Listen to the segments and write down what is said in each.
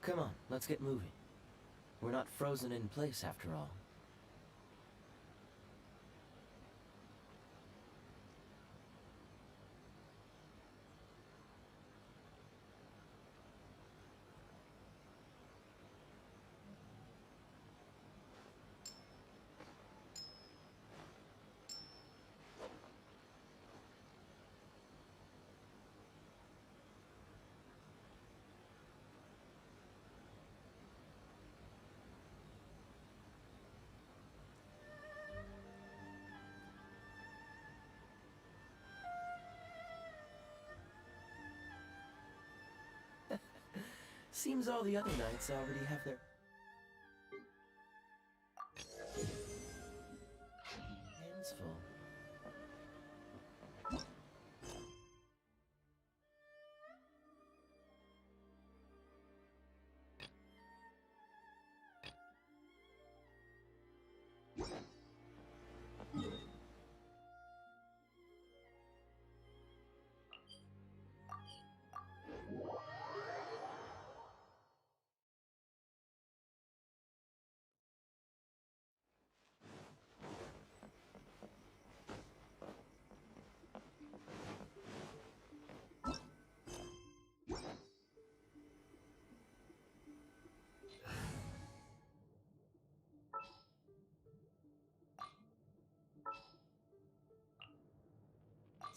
Come on, let's get moving. We're not frozen in place after all. Seems all the other knights already have their hands full.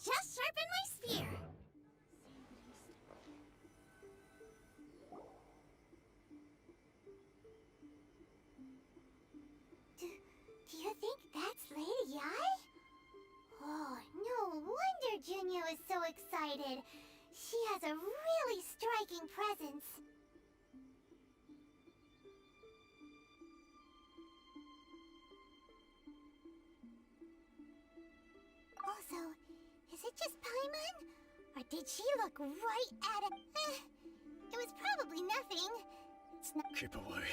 Just sharpen my spear. Do you think that's Lady Ai? Oh, no wonder Junyo is so excited. She has a really striking presence. Also, is it just Paimon? Or did she look right at it? It was probably nothing. It's not— Keep away.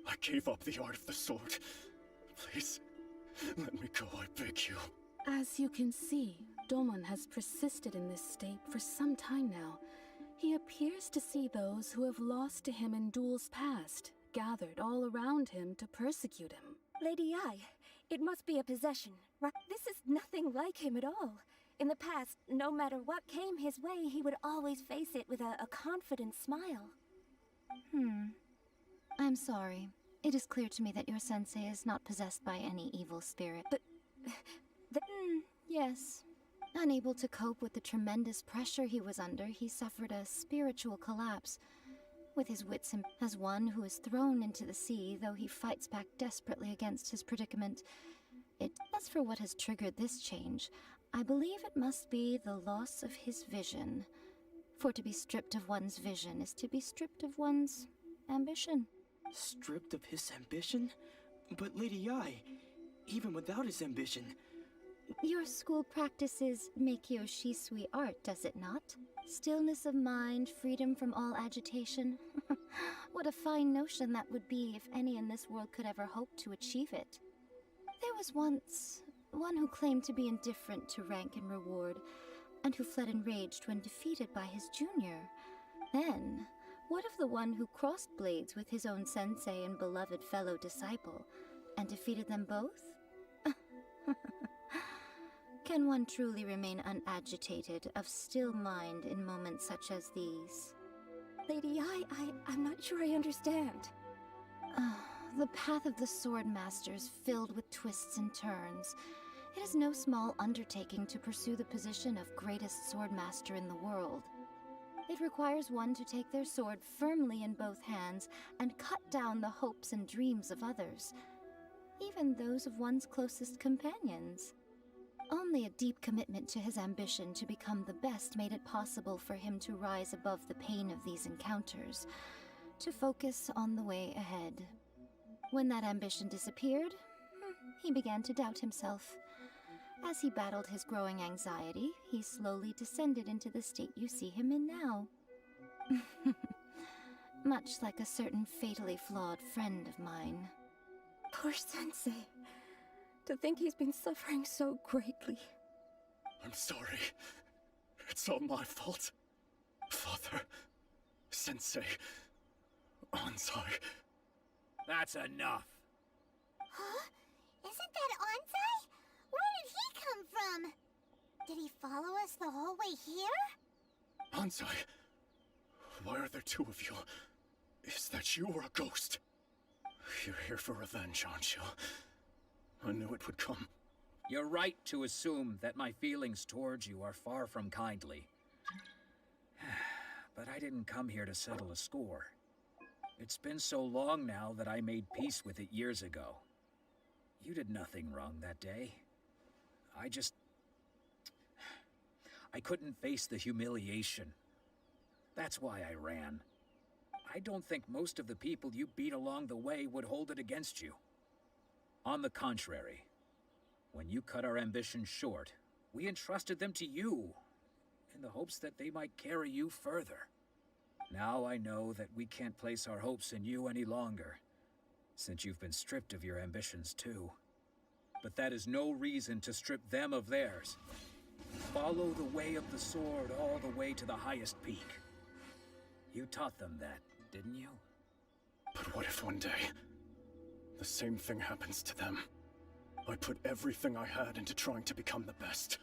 I gave up the art of the sword. Please, let me go, I beg you. As you can see, Domon has persisted in this state for some time now. He appears to see those who have lost to him in duels past, gathered all around him to persecute him. Lady Ai, it must be a possession, right? This is nothing like him at all. In the past, no matter what came his way, he would always face it with a confident smile. I'm sorry. It is clear to me that your sensei is not possessed by any evil spirit. But— yes. Unable to cope with the tremendous pressure he was under, he suffered a spiritual collapse. With his wits as one who is thrown into the sea, though he fights back desperately against his predicament. As for what has triggered this change, I believe it must be the loss of his vision. For to be stripped of one's vision is to be stripped of one's ambition. Stripped of his ambition? But Lady Ai, even without his ambition... Your school practices Meikyo Shisui art, does it not? Stillness of mind, freedom from all agitation. What a fine notion that would be if any in this world could ever hope to achieve it. There was once one who claimed to be indifferent to rank and reward, and who fled enraged when defeated by his junior. Then, what of the one who crossed blades with his own sensei and beloved fellow disciple, and defeated them both? Can one truly remain unagitated, of still mind in moments such as these? Lady Ai, I'm not sure I understand. The path of the sword master is filled with twists and turns. It is no small undertaking to pursue the position of greatest sword master in the world. It requires one to take their sword firmly in both hands and cut down the hopes and dreams of others, even those of one's closest companions. Only a deep commitment to his ambition to become the best made it possible for him to rise above the pain of these encounters, to focus on the way ahead. When that ambition disappeared, he began to doubt himself. As he battled his growing anxiety, he slowly descended into the state you see him in now. Much like a certain fatally flawed friend of mine. Poor sensei. To think he's been suffering so greatly. I'm sorry. It's all my fault. Father, Sensei, Onsai. That's enough. Huh? Isn't that Onsai? Where did he come from? Did he follow us the whole way here? Onsai. Why are there two of you? Is that you or a ghost? You're here for revenge, aren't you? I knew it would come. You're right to assume that my feelings towards you are far from kindly. But I didn't come here to settle a score. It's been so long now that I made peace with it years ago. You did nothing wrong that day. I couldn't face the humiliation. That's why I ran. I don't think most of the people you beat along the way would hold it against you. On the contrary, when you cut our ambitions short, we entrusted them to you, in the hopes that they might carry you further. Now I know that we can't place our hopes in you any longer, since you've been stripped of your ambitions too. But that is no reason to strip them of theirs. Follow the way of the sword all the way to the highest peak. You taught them that, didn't you? But what if one day, the same thing happens to them? I put everything I had into trying to become the best.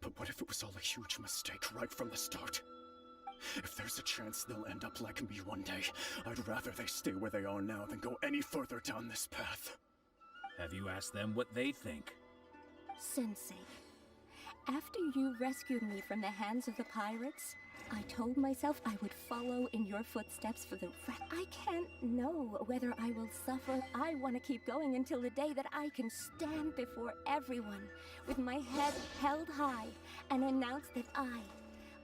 But what if it was all a huge mistake right from the start? If there's a chance they'll end up like me one day, I'd rather they stay where they are now than go any further down this path. Have you asked them what they think? Sensei, after you rescued me from the hands of the pirates, I told myself I would follow in your footsteps for the rest. I can't know whether I will suffer. I want to keep going until the day that I can stand before everyone with my head held high and announce that I,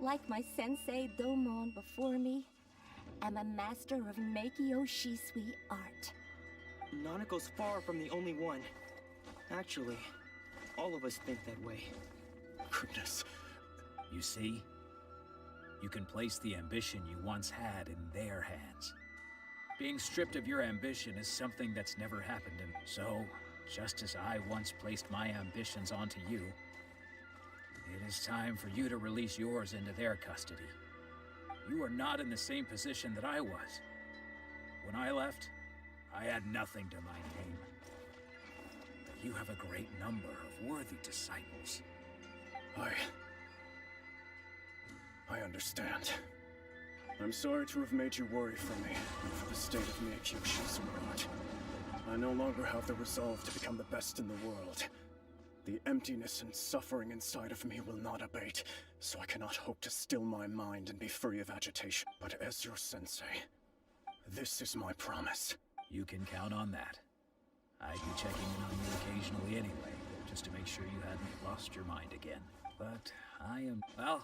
like my sensei Domon before me, am a master of Meikyo Shisui art. Nanako's far from the only one. Actually, all of us think that way. Goodness. You see? You can place the ambition you once had in their hands. Being stripped of your ambition is something that's never happened in. So, just as I once placed my ambitions onto you, it is time for you to release yours into their custody. You are not in the same position that I was. When I left, I had nothing to my name. But you have a great number of worthy disciples. I understand. I'm sorry to have made you worry for me, and for the state of Meikyo Shisui art. I no longer have the resolve to become the best in the world. The emptiness and suffering inside of me will not abate, so I cannot hope to still my mind and be free of agitation. But as your sensei, this is my promise. You can count on that. I'd be checking in on you occasionally anyway, just to make sure you hadn't lost your mind again. But I am, well...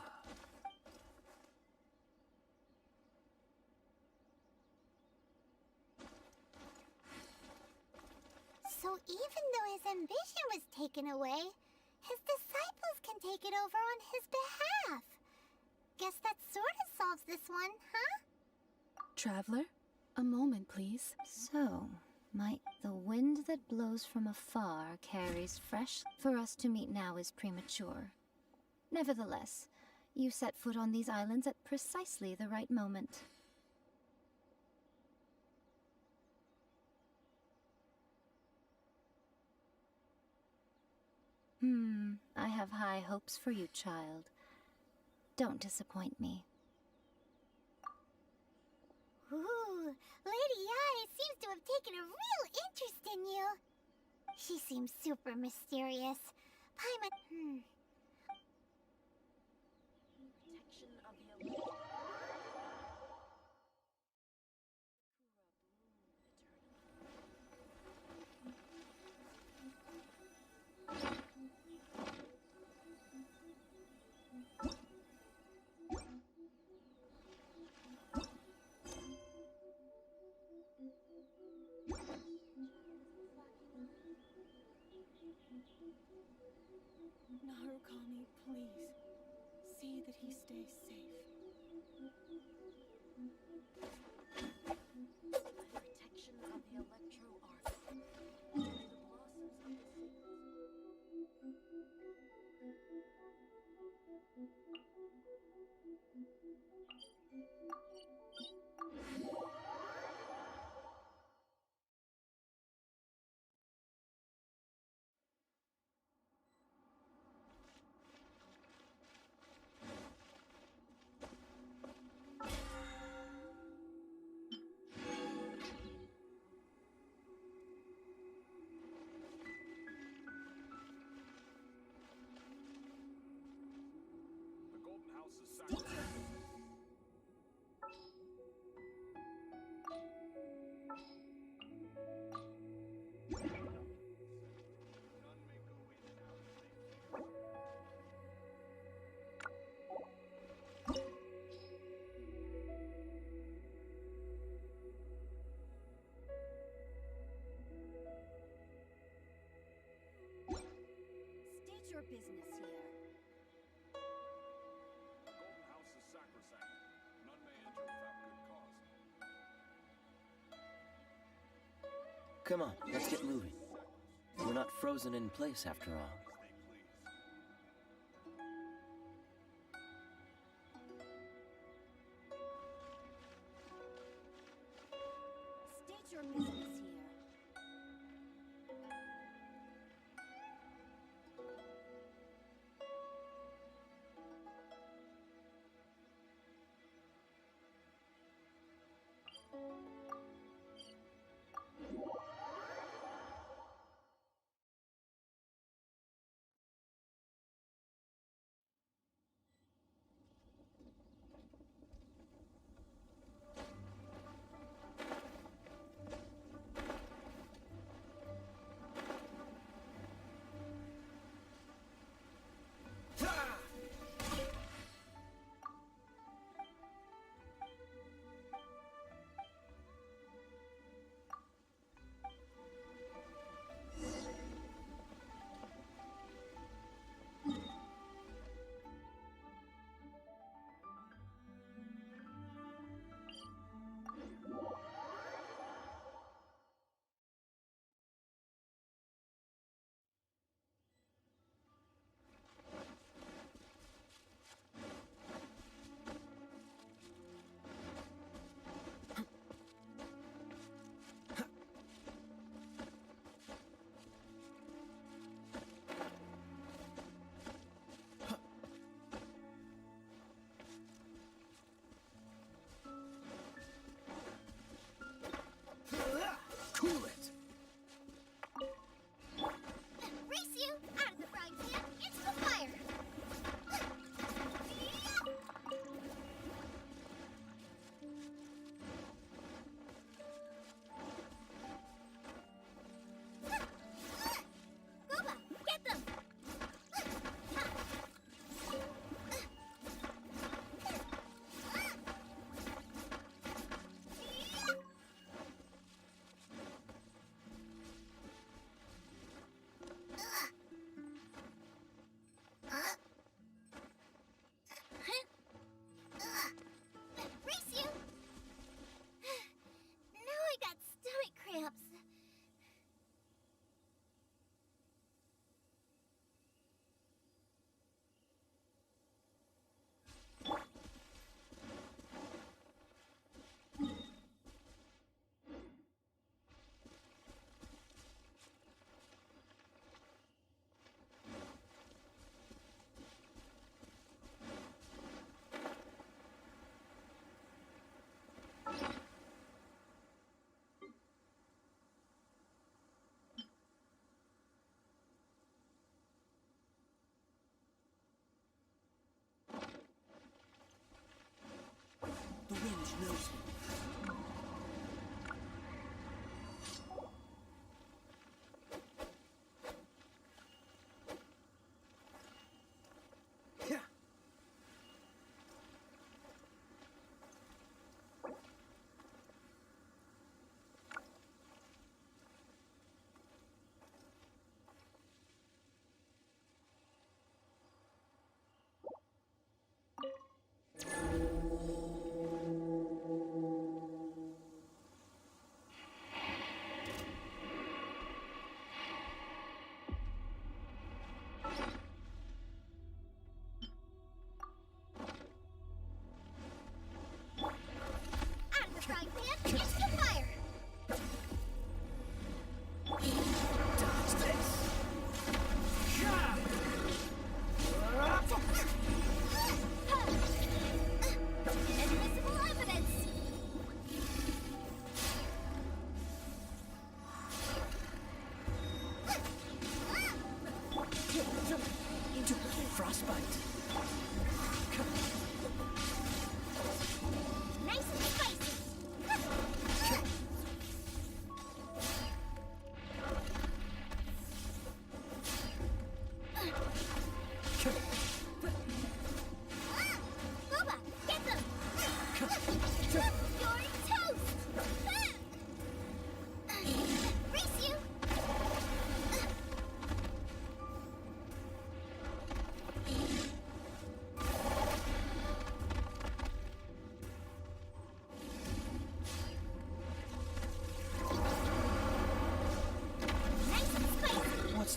So even though his ambition was taken away, his disciples can take it over on his behalf. Guess that sort of solves this one, huh? Traveler, a moment, please. So, might the wind that blows from afar carries fresh... For us to meet now is premature. Nevertheless, you set foot on these islands at precisely the right moment. I have high hopes for you, child. Don't disappoint me. Ooh, Lady Ai seems to have taken a real interest in you. She seems super mysterious. Paimon, Narukami, please. See that he stays safe. Protection of the electro art. The blossoms of the business here. Golden House is sacrosanct. None may enter without good cause. Come on, let's get moving. We're not frozen in place after all. State your business here.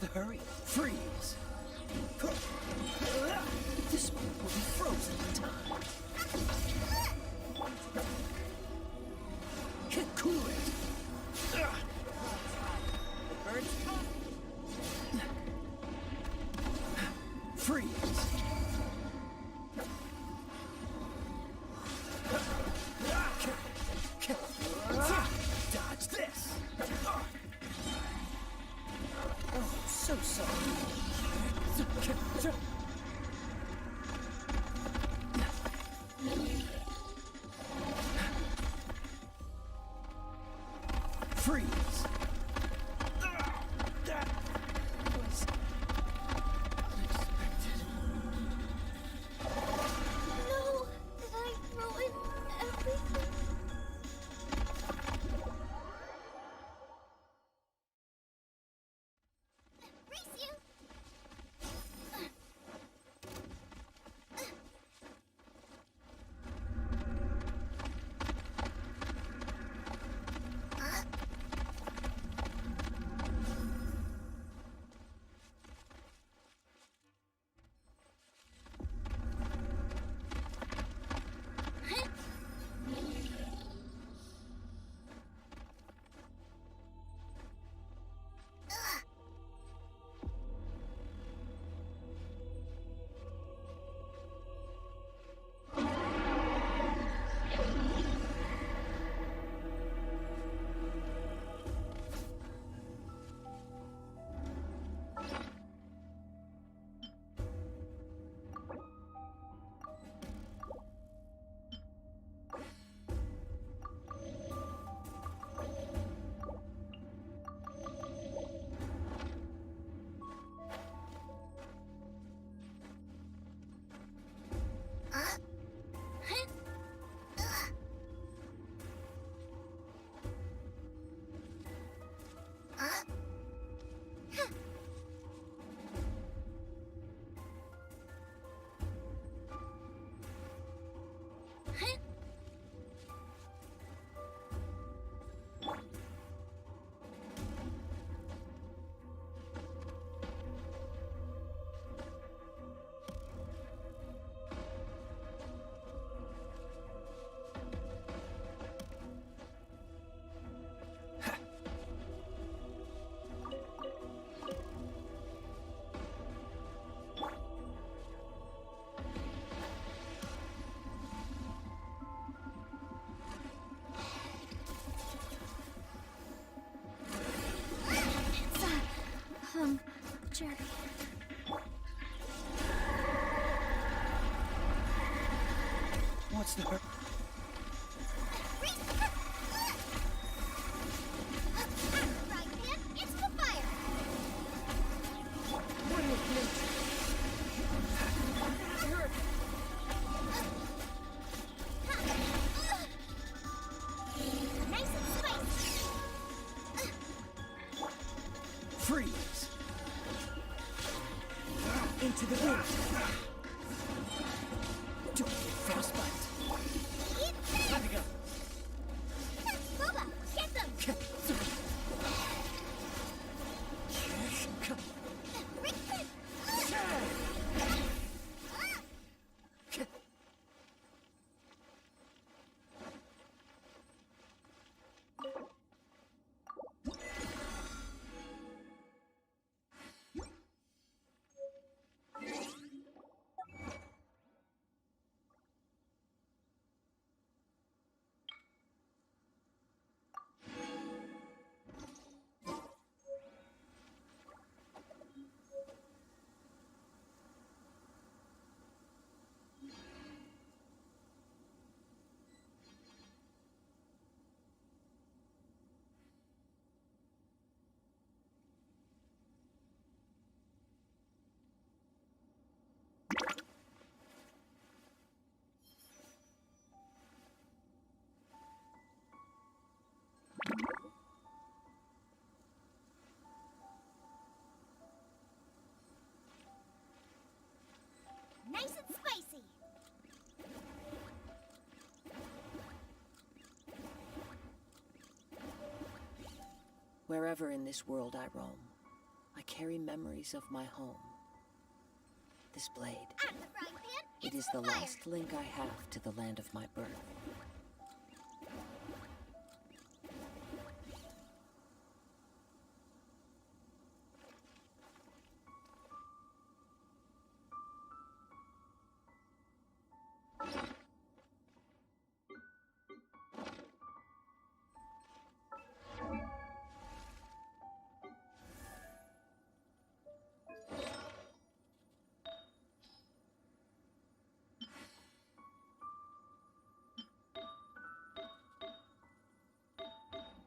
What's the hurry? Freeze! This one will be frozen in time. Cool it! The bird's Freeze! Dodge this! Oh, so sorry. Freeze! That was unexpected. No! Did I ruin everything? Race you! Jerry. What's the hurry? Right, Pip, it's the fire! Nice and spicy! Freeze! Into the wind. Don't get frostbite. Eat this! Time to go. Boba, get them! Nice and spicy! Wherever in this world I roam, I carry memories of my home. This blade, Out of the frying pan, it into is the fire. last link I have to the land of my birth.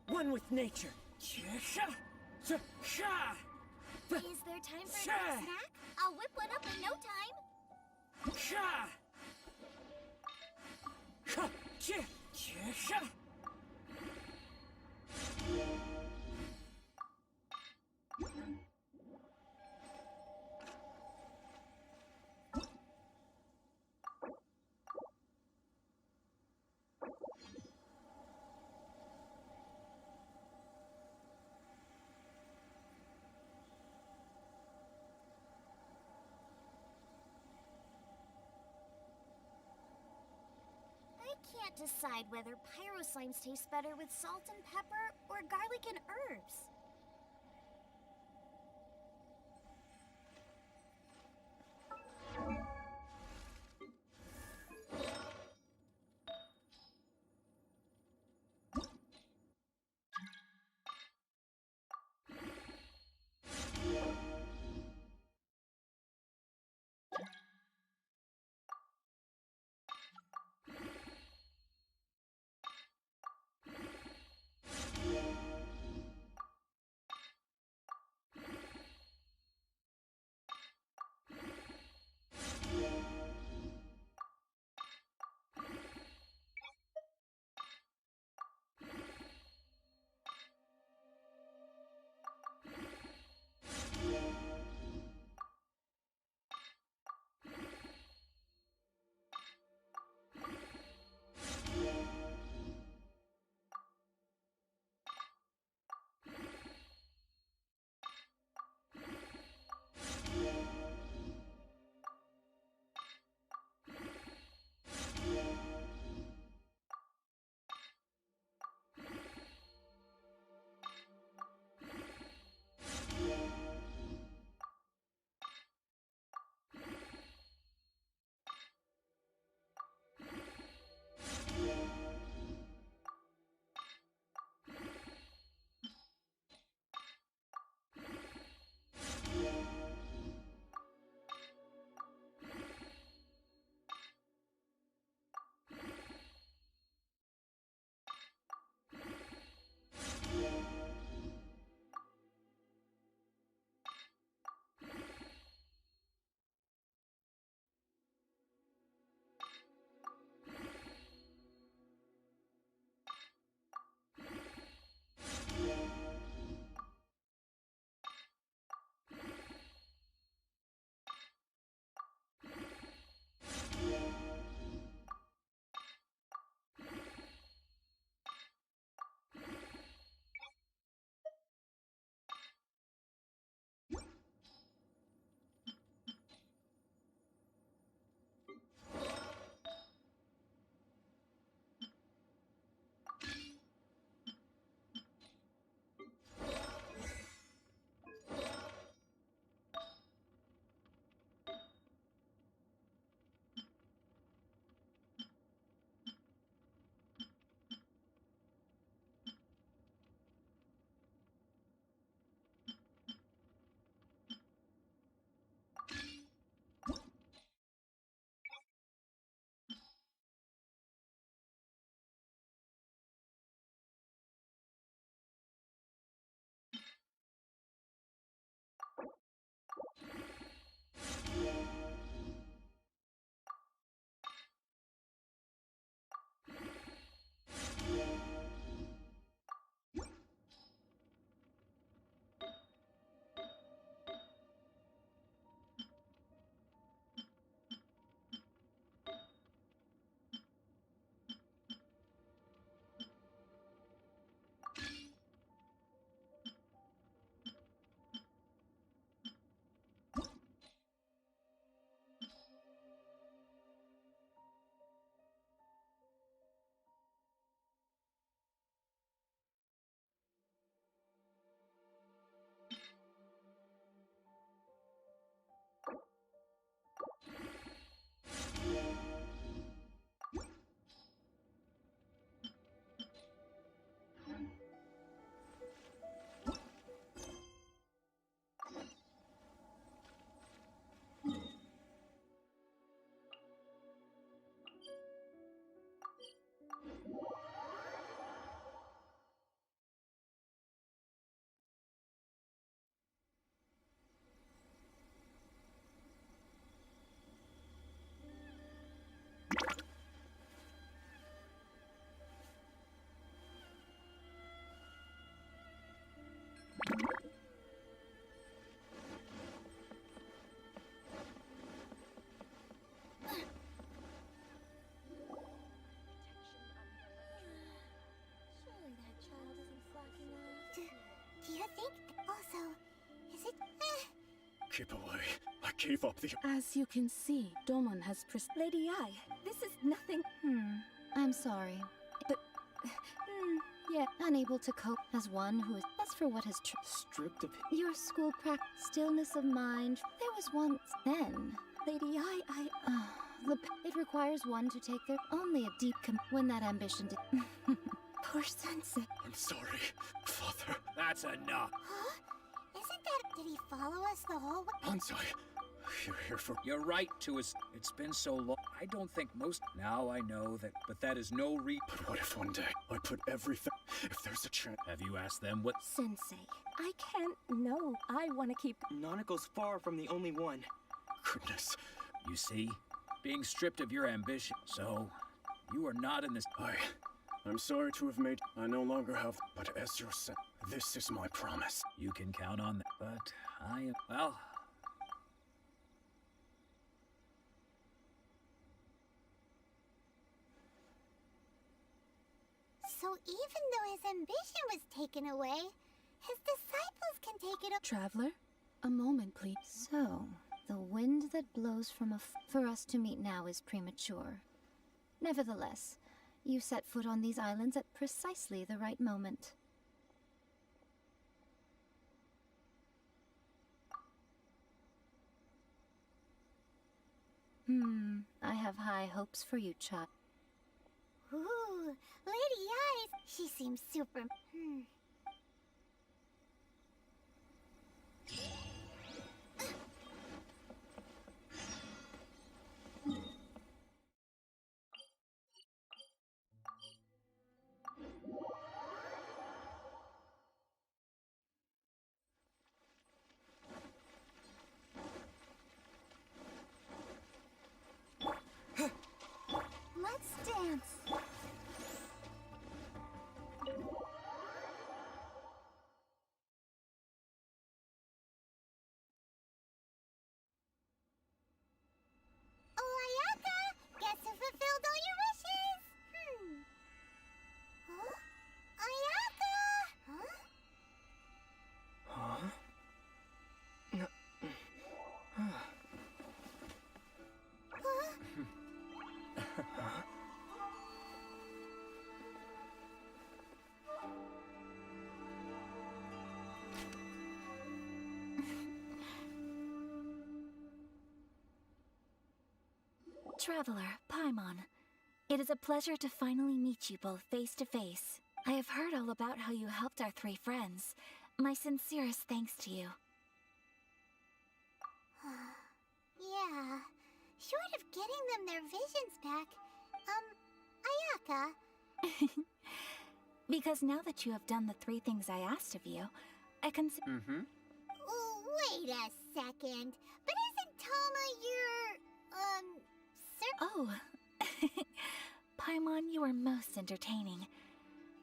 One with nature. Is there time for a quick snack? I'll whip one up in no time. I can't decide whether pyro slimes taste better with salt and pepper or garlic and herbs. Keep away. I gave up the... As you can see, Domon has Lady Ai, this is nothing. I'm sorry. But... Yeah, unable to cope as one who is... As for what has Stripped of... your school stillness of mind, there was once then. Lady Ai, It requires one to take their only a deep when that ambition Poor Sensei. I'm sorry, Father. That's enough. Huh? Isn't that... Did he follow us the whole way? Hansai, you're here for... You're right to us. It's been so long. I don't think most... Now I know that, but that is no But what if one day I put everything... If there's a chance... Have you asked them what... Sensei, I can't know. I want to keep... Nanako's far from the only one. Goodness. You see? Being stripped of your ambition. So, you are not in this... I'm sorry to have made... I no longer have... But as your son, this is my promise. You can count on that. But I am... Well... So even though his ambition was taken away, his disciples can take it... Traveler, a moment, please. So, the wind that blows from for us to meet now is premature. Nevertheless, you set foot on these islands at precisely the right moment. I have high hopes for you, child. Ooh, Lady Ai, she seems super... Let's dance. Oh, Ayaka! Guess who fulfilled all your wishes? Huh? Ayaka! Huh? Huh? Traveler, Paimon, it is a pleasure to finally meet you both face to face. I have heard all about how you helped our three friends. My sincerest thanks to you. Yeah, short of getting them their visions back, Ayaka. Because now that you have done the three things I asked of you, I can... Oh, wait a second. But isn't Toma your, Oh, Paimon, you are most entertaining.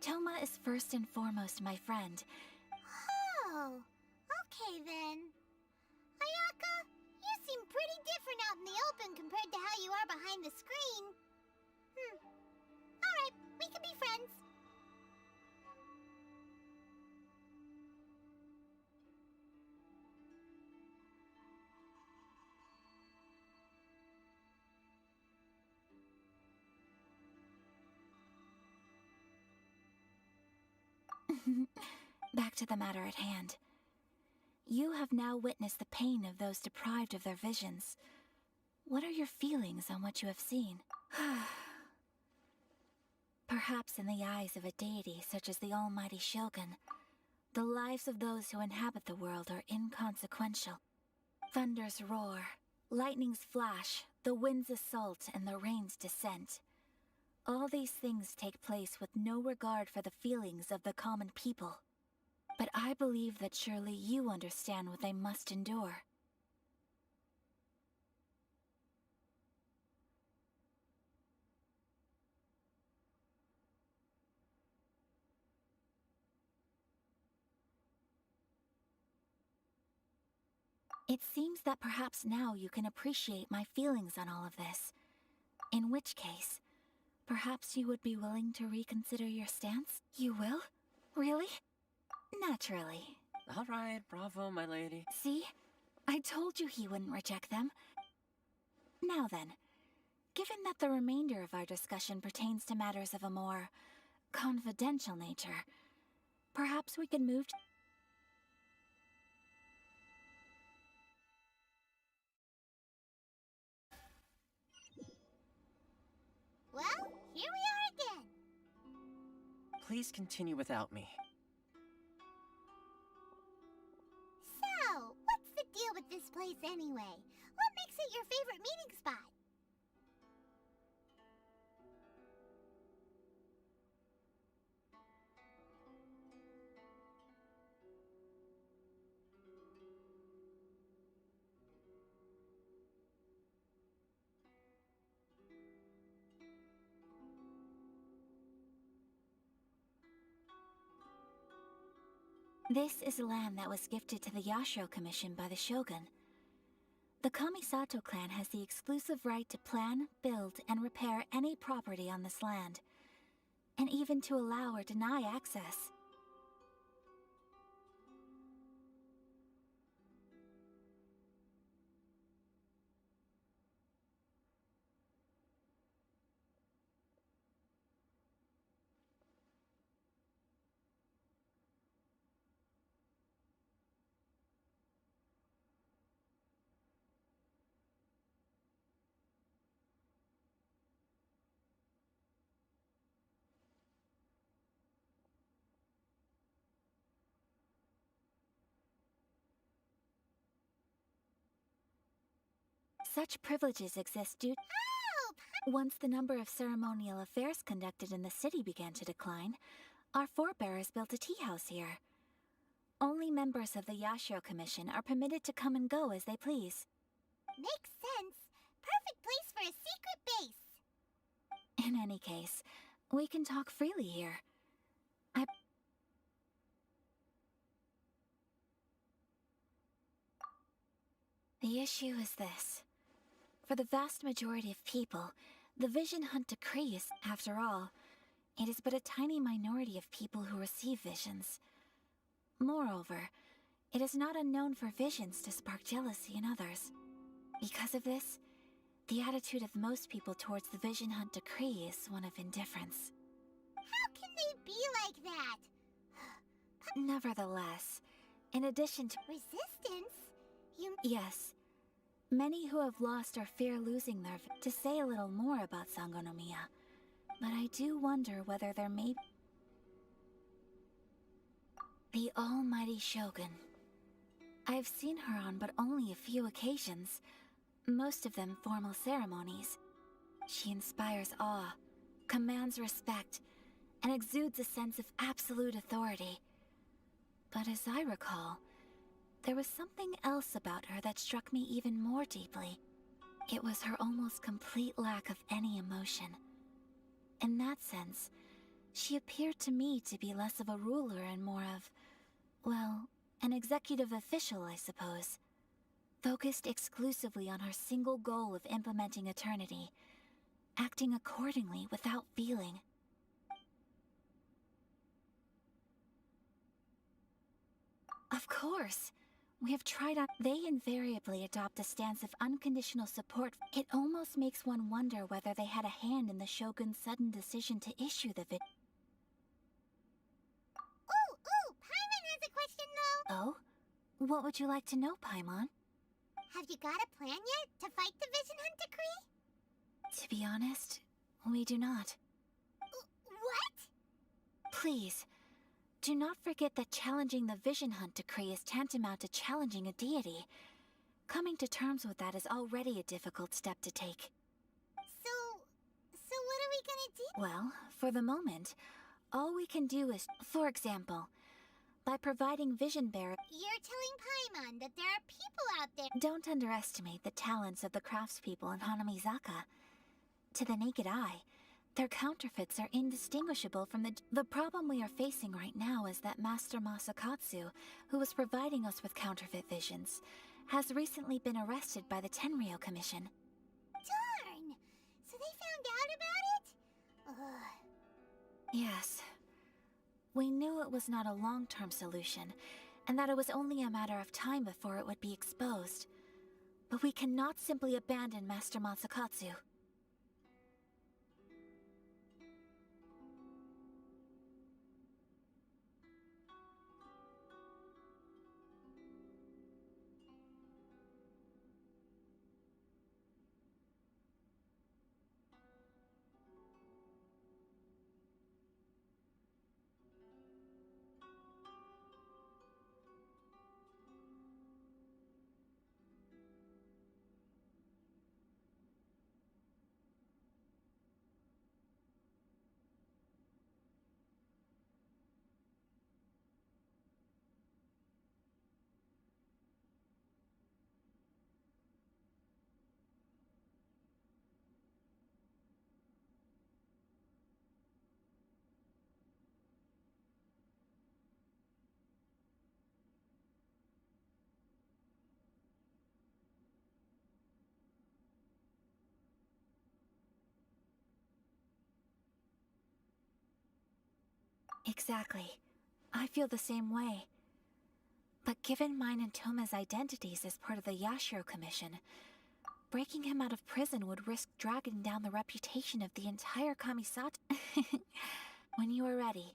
Toma is first and foremost my friend. Oh, okay then. Ayaka, you seem pretty different out in the open compared to how you are behind the screen. Alright, we can be friends. Back to the matter at hand. You have now witnessed the pain of those deprived of their visions. What are your feelings on what you have seen? Perhaps in the eyes of a deity such as the almighty Shogun, the lives of those who inhabit the world are inconsequential. Thunders roar, lightnings flash, the winds assault, and the rains descent. All these things take place with no regard for the feelings of the common people. But I believe that surely you understand what they must endure. It seems that perhaps now you can appreciate my feelings on all of this. In which case, perhaps you would be willing to reconsider your stance? You will? Really? Naturally. All right, bravo, my lady. See? I told you he wouldn't reject them. Now then, given that the remainder of our discussion pertains to matters of a more confidential nature, perhaps we could move to... Well, here we are again. Please continue without me. So, what's the deal with this place anyway? What makes it your favorite meeting spot? This is land that was gifted to the Yashiro Commission by the Shogun. The Kamisato clan has the exclusive right to plan, build, and repair any property on this land, and even to allow or deny access. Such privileges exist due... Once the number of ceremonial affairs conducted in the city began to decline, our forebears built a tea house here. Only members of the Yashiro Commission are permitted to come and go as they please. Makes sense. Perfect place for a secret base. In any case, we can talk freely here. The issue is this. For the vast majority of people, the Vision Hunt decree is, after all, it is but a tiny minority of people who receive visions. Moreover, it is not unknown for visions to spark jealousy in others. Because of this, the attitude of most people towards the Vision Hunt decree is one of indifference. How can they be like that? Nevertheless, in addition to resistance, Yes. Many who have lost or fear losing their to say a little more about Sangonomiya. But I do wonder whether there may... The almighty Shogun. I've seen her on but only a few occasions, most of them formal ceremonies. She inspires awe, commands respect, and exudes a sense of absolute authority. But as I recall, there was something else about her that struck me even more deeply. It was her almost complete lack of any emotion. In that sense, she appeared to me to be less of a ruler and more of, well, an executive official, I suppose. Focused exclusively on her single goal of implementing eternity, acting accordingly without feeling. Of course. We have tried on. They invariably adopt a stance of unconditional support. It almost makes one wonder whether they had a hand in the Shogun's sudden decision to issue the vid. Ooh, Paimon has a question though. Oh? What would you like to know, Paimon? Have you got a plan yet to fight the Vision Hunt decree? To be honest, we do not. What? Please. Do not forget that challenging the Vision Hunt decree is tantamount to challenging a deity. Coming to terms with that is already a difficult step to take. So what are we gonna do? Well, for the moment, all we can do is, for example, by providing vision bearer... You're telling Paimon that there are people out there... Don't underestimate the talents of the craftspeople in Hanamizaka. To the naked eye, their counterfeits are indistinguishable from the problem we are facing right now is that Master Masakatsu, who was providing us with counterfeit visions, has recently been arrested by the Tenryou Commission. Darn! So they found out about it? Ugh. Yes. We knew it was not a long-term solution, and that it was only a matter of time before it would be exposed. But we cannot simply abandon Master Masakatsu. Exactly. I feel the same way. But given mine and Toma's identities as part of the Yashiro Commission, breaking him out of prison would risk dragging down the reputation of the entire Kamisato. When you are ready.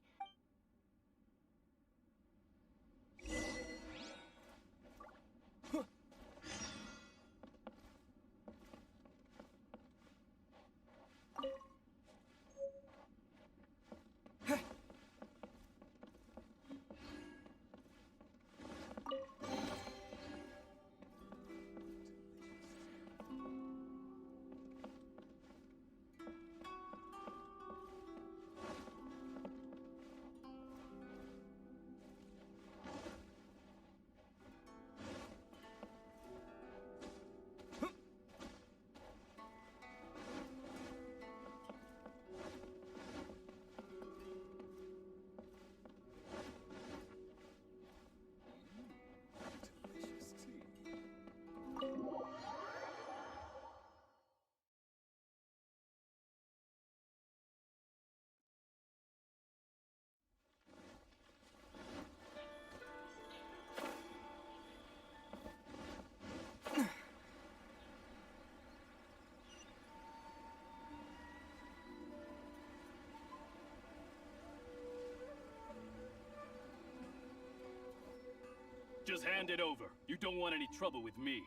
Just hand it over. You don't want any trouble with me.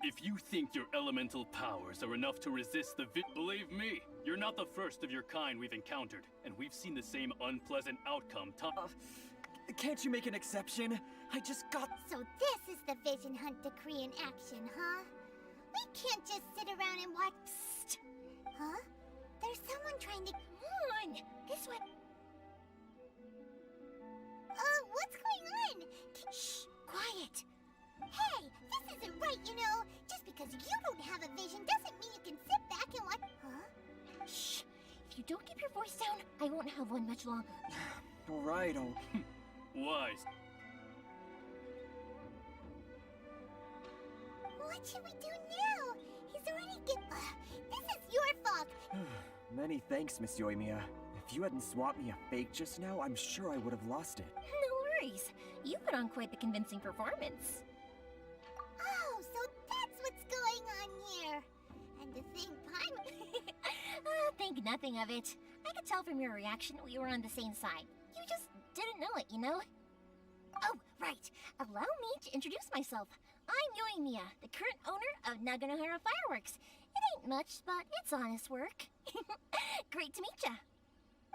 If you think your elemental powers are enough to resist the believe me, you're not the first of your kind we've encountered, and we've seen the same unpleasant outcome Can't you make an exception? I just got... So this is the Vision Hunt decree in action, huh? We can't just sit around and watch... Psst! Huh? There's someone trying to... Come on! This way... what's going on? Shh! Quiet! Hey! This isn't right, you know! Just because you don't have a vision doesn't mean you can sit back and watch... Huh? Shh! If you don't keep your voice down, I won't have one much longer. Alright, Wise. What should we do now? He's already this is your fault! Many thanks, Miss Yoimiya. If you hadn't swapped me a fake just now, I'm sure I would have lost it. No worries. You put on quite the convincing performance. Oh, so that's what's going on here. And to think Think nothing of it. I could tell from your reaction we were on the same side. You just didn't know it, you know? Oh, right. Allow me to introduce myself. I'm Yoimiya, the current owner of Naganohara Fireworks. It ain't much, but it's honest work. Great to meet ya.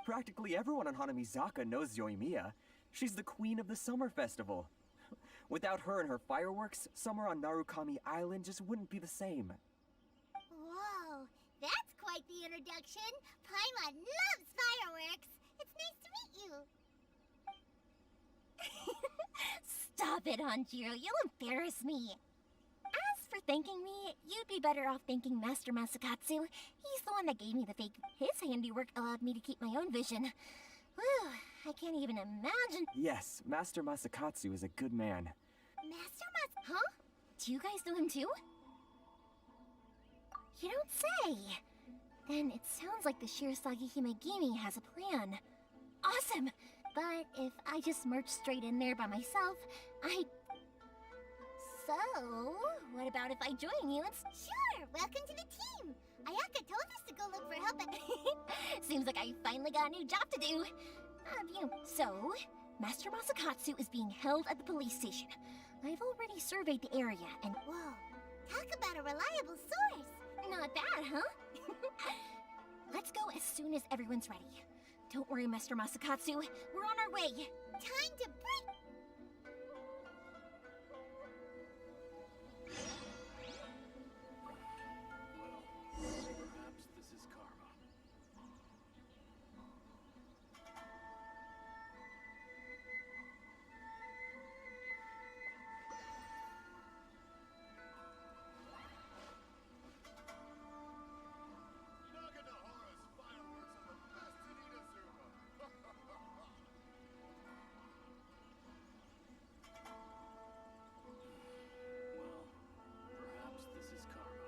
Practically everyone on Hanamizaka knows Yoimiya. She's the queen of the summer festival. Without her and her fireworks, summer on Narukami Island just wouldn't be the same. Whoa, that's quite the introduction. Paimon loves fireworks. It's nice to meet you. Stop it, Hanjiro. You'll embarrass me. As for thanking me, you'd be better off thanking Master Masakatsu. He's the one that gave me the fake. His handiwork allowed me to keep my own vision. Whew, I can't even imagine. Yes, Master Masakatsu is a good man. Huh? Do you guys know him too? You don't say. Then it sounds like the Shirasagi Himegimi has a plan. Awesome! But if I just merged straight in there by myself, I'd... So, what about if I join you? Sure, welcome to the team! Ayaka told us to go look for help at... Seems like I finally got a new job to do. So, Master Masakatsu is being held at the police station. I've already surveyed the area and... Whoa, talk about a reliable source! Not bad, huh? Let's go as soon as everyone's ready. Don't worry, Master Masakatsu. We're on our way. Time to break... Well, perhaps this is karma. Well, perhaps this is karma.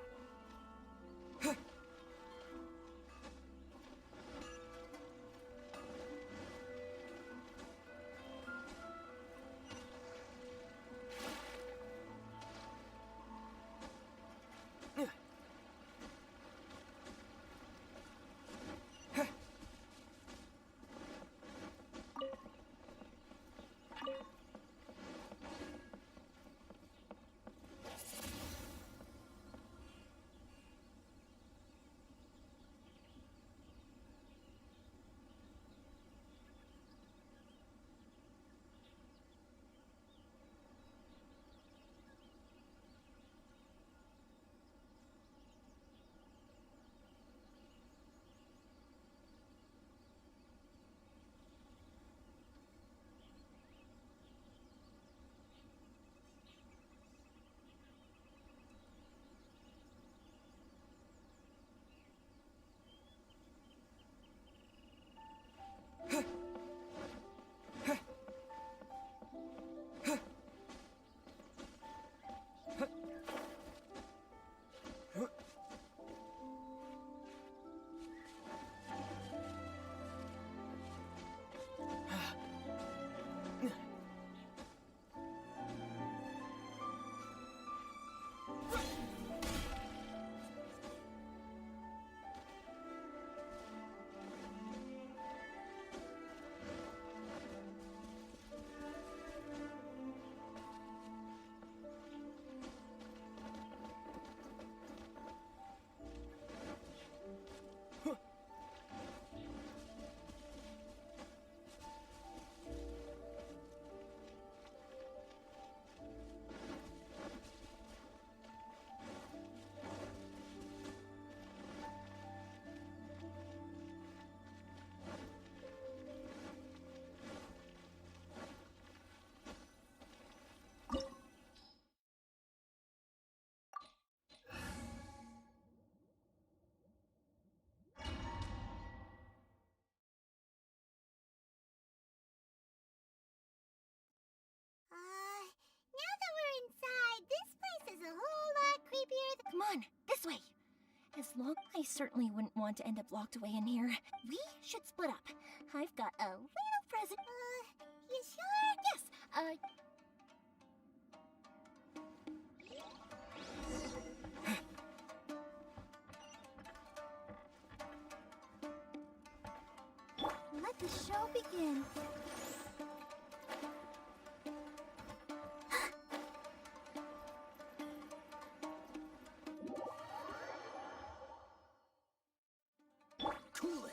Now that we're inside, this place is a whole lot creepier than... Come on, this way. As long I certainly wouldn't want to end up locked away in here. We should split up. I've got a little present. You sure? Yes, Let the show begin. Cool it.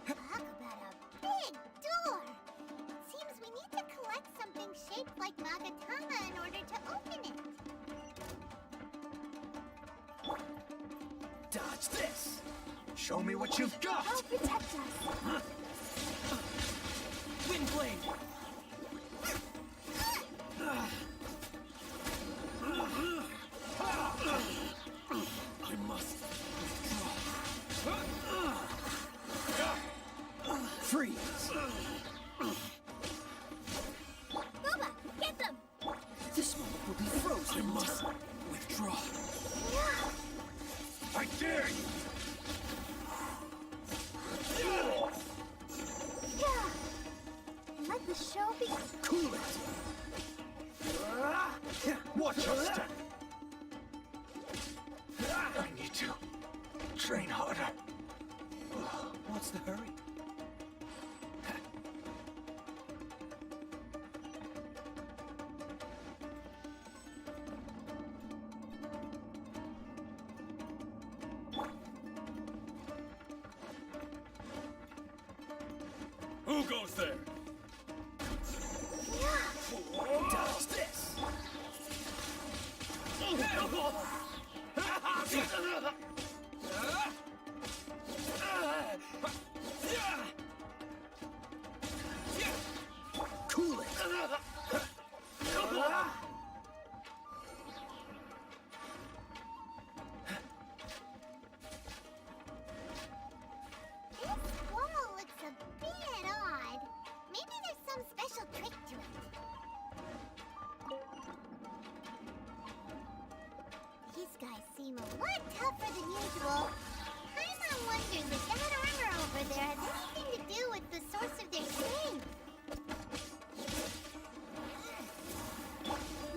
Talk about a big door. It seems we need to collect something shaped like Magatama in order to open it. Dodge this. Show me what you've got. Help protect us. Windblade. I must withdraw. Freeze. I must withdraw. I dare you! Let the show be. Cool it! Watch your step! I need to train harder. What's the hurry? Who goes there? Dodge this! Cool it! This squirrel looks a bit odd. Maybe there's some special trick to it. These guys seem a lot tougher than usual. Paimon wonders if that armor over there has anything to do with the source of their strength.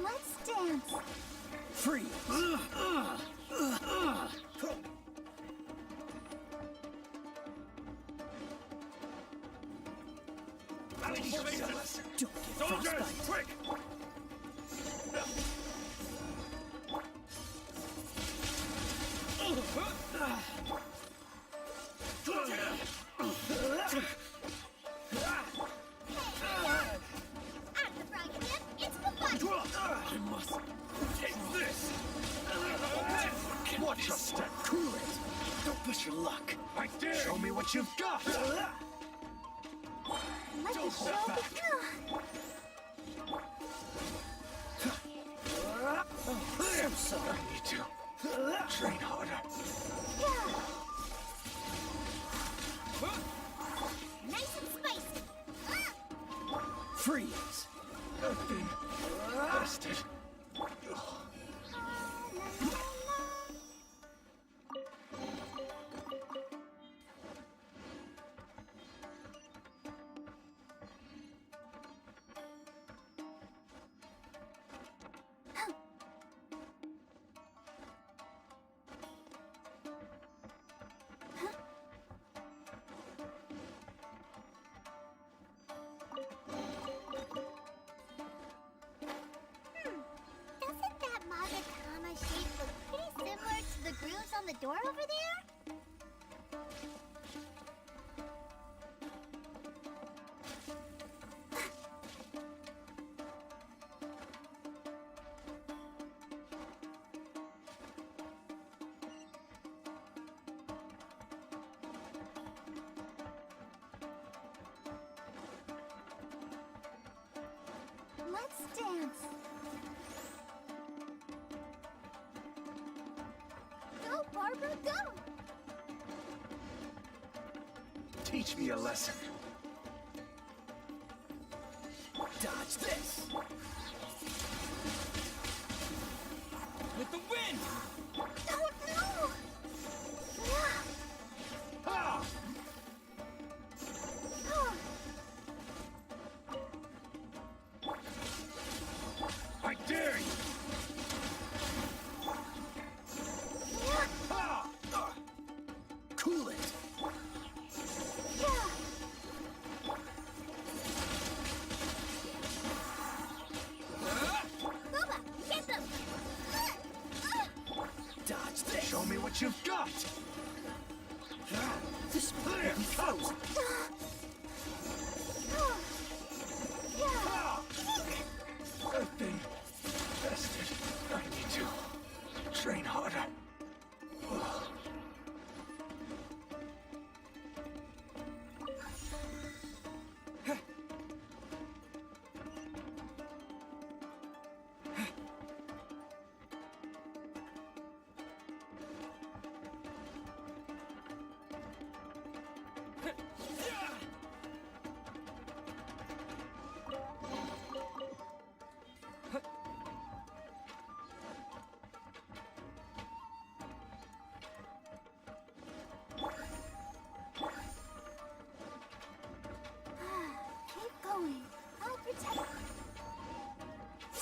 Let's dance. Free! Don't get Soldiers, frostbite. quick! After frying him, it's for fun. I must take this! Watch your step! Cool it! Don't push your luck! I dare! Show me what you've got! Let the Don't show hold back. begin. I'm sorry. I need to train harder. Nice and spicy. Freeze! I've been bested. Doesn't that Magakama shape look pretty similar to the grooves on the door over there? Let's dance. Go, Barbara, go! Teach me a lesson. Dodge this! With the wind! Oh no! Ha! Oh, I dare you! Ha! Cool it! Booba, get them! Dodge this! Show me what you've got! This will be frozen! I've been bested. I need to train harder.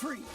Freeze!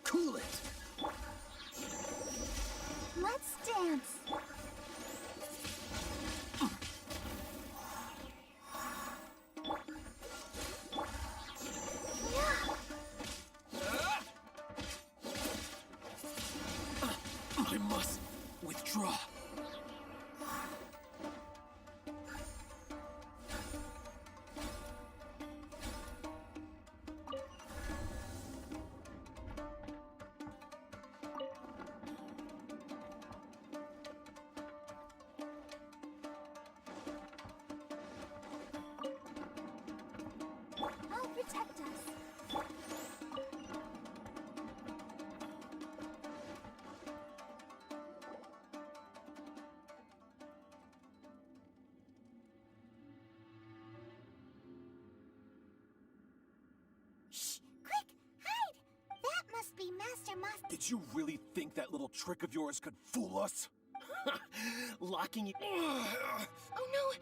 Cool it! Let's dance. I must withdraw. I'll protect us. Shh! Quick! Hide! That must be Master Mas— Did you really think that little trick of yours could fool us? Locking you. Oh no!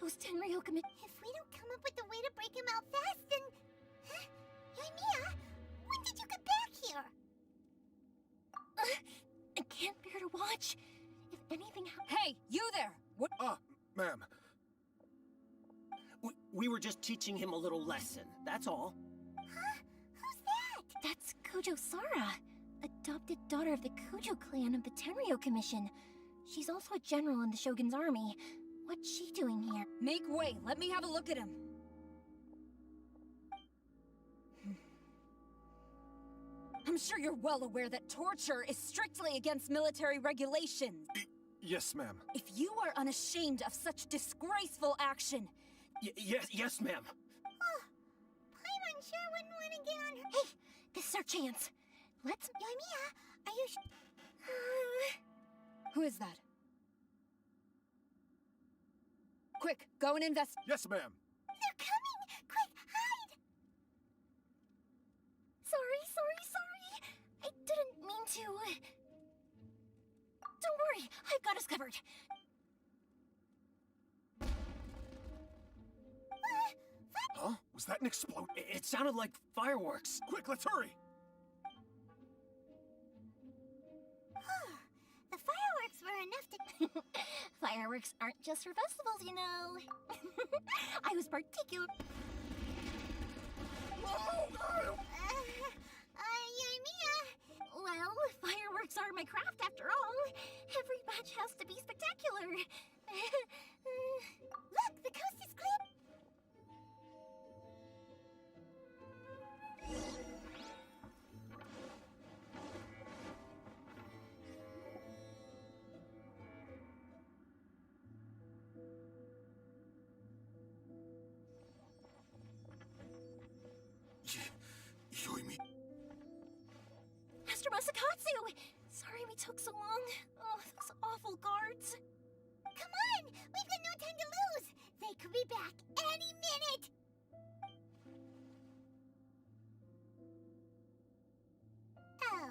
Those Tenryo commit. If we don't come up with a way to break him out fast, then... Huh? Yoimiya, when did you get back here? I can't bear to watch. If anything happens. Hey, you there! What? Ma'am. We were just teaching him a little lesson, that's all. Huh? Who's that? That's Kujo Sara, adopted daughter of the Kujo clan of the Tenryo Commission. She's also a general in the Shogun's army. What's she doing here? Make way. Let me have a look at him. I'm sure you're well aware that torture is strictly against military regulations. Yes, ma'am. If you are unashamed of such disgraceful action... Yes, ma'am. Oh, Paimon sure wouldn't want to get on her— Hey, this is our chance. Let's... Yoimiya, are you Who is that? Quick, go and invest... Yes, ma'am. They're coming! Quick, hide! Sorry. I didn't mean to... Don't worry, I've got us covered. Huh? Was that an explosion? It sounded like fireworks. Quick, let's hurry! The fireworks were enough to— Fireworks aren't just for festivals, you know. I was particular... Yoimiya! Well, fireworks are my craft after all. Every batch has to be spectacular. Look, the coast is clear! Yoimi. Master Masakatsu! Sorry we took so long. Oh, those awful guards. Come on! We've got no time to lose! They could be back any minute! Oh.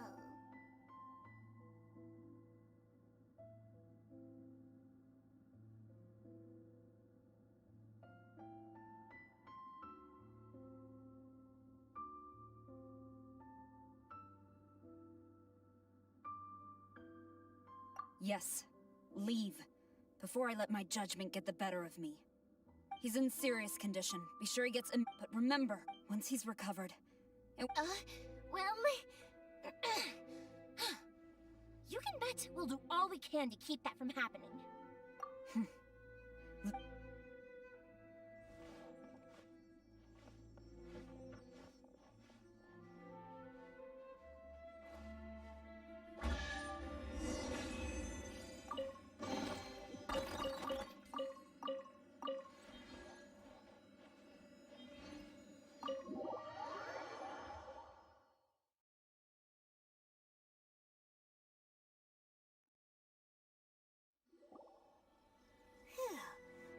Yes, leave. Before I let my judgment get the better of me. He's in serious condition. Be sure he gets in. But remember, once he's recovered... Well... you can bet we'll do all we can to keep that from happening.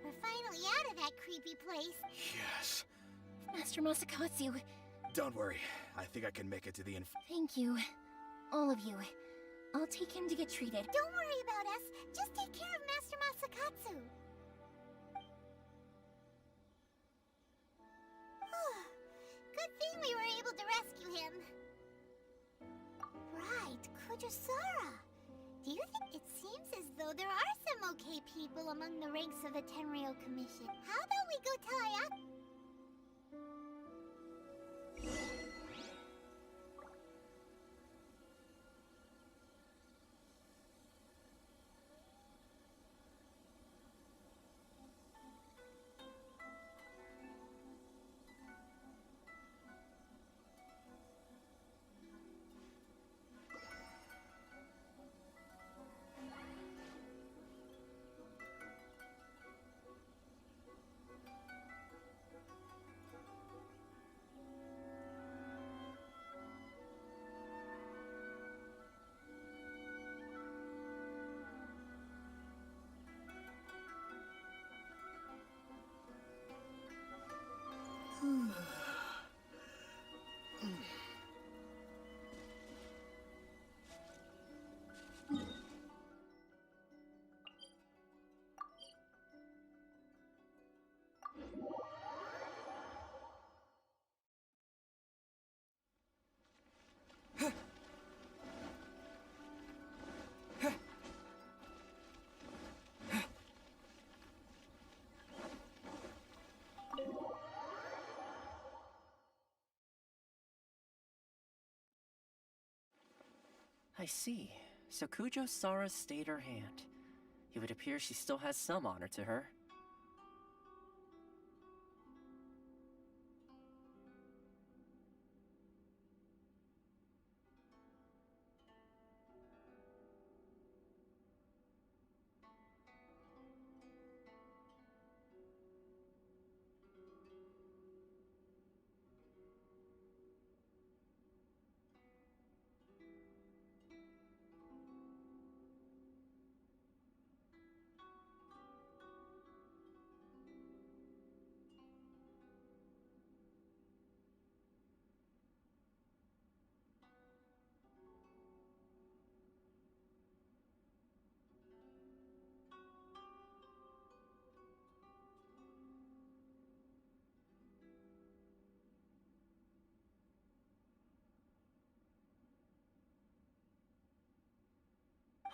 We're finally out of that creepy place. Yes. Master Masakatsu, Don't worry. I think I can make it to the thank you. All of you. I'll take him to get treated. Don't worry about us. Just take care of Master Masakatsu. Good thing we were able to rescue him. Right, Kujusara. Do you think it seems as though there are some okay people among the ranks of the Tenryou Commission? How about we go tell Ayaka? I see. So Kujo-Sara stayed her hand. It would appear she still has some honor to her.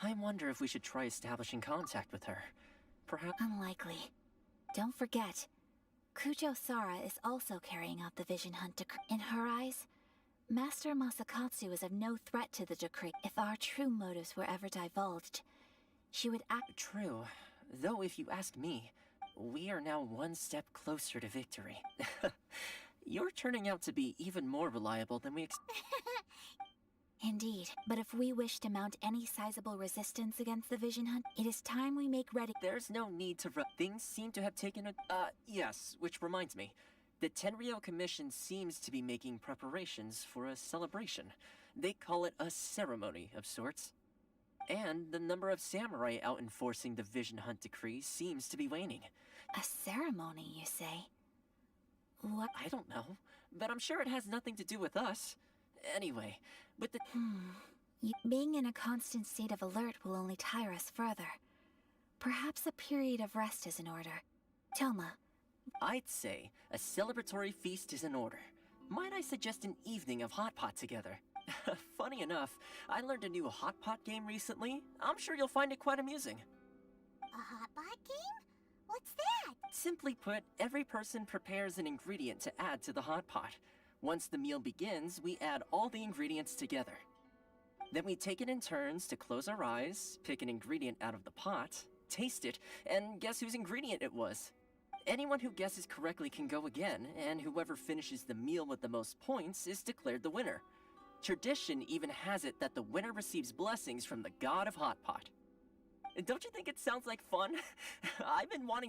I wonder if we should try establishing contact with her. Perhaps— Unlikely. Don't forget, Kujo-Sara is also carrying out the Vision Hunt decree. In her eyes, Master Masakatsu is of no threat to the decree. If our true motives were ever divulged, she would act— True. Though if you ask me, we are now one step closer to victory. You're turning out to be even more reliable than we Indeed, but if we wish to mount any sizable resistance against the Vision Hunt, it is time we make ready— There's no need to things seem to have taken a— yes, which reminds me. The Tenryou Commission seems to be making preparations for a celebration. They call it a ceremony of sorts. And the number of samurai out enforcing the Vision Hunt decree seems to be waning. A ceremony, you say? What— I don't know, but I'm sure it has nothing to do with us. Anyway, with the— Being in a constant state of alert will only tire us further. Perhaps a period of rest is in order. Toma. I'd say a celebratory feast is in order. Might I suggest an evening of hot pot together? Funny enough, I learned a new hot pot game recently. I'm sure you'll find it quite amusing. A hot pot game? What's that? Simply put, every person prepares an ingredient to add to the hot pot. Once the meal begins, we add all the ingredients together. Then we take it in turns to close our eyes, pick an ingredient out of the pot, taste it, and guess whose ingredient it was. Anyone who guesses correctly can go again, and whoever finishes the meal with the most points is declared the winner. Tradition even has it that the winner receives blessings from the god of Hot Pot. Don't you think it sounds like fun? I've been wanting to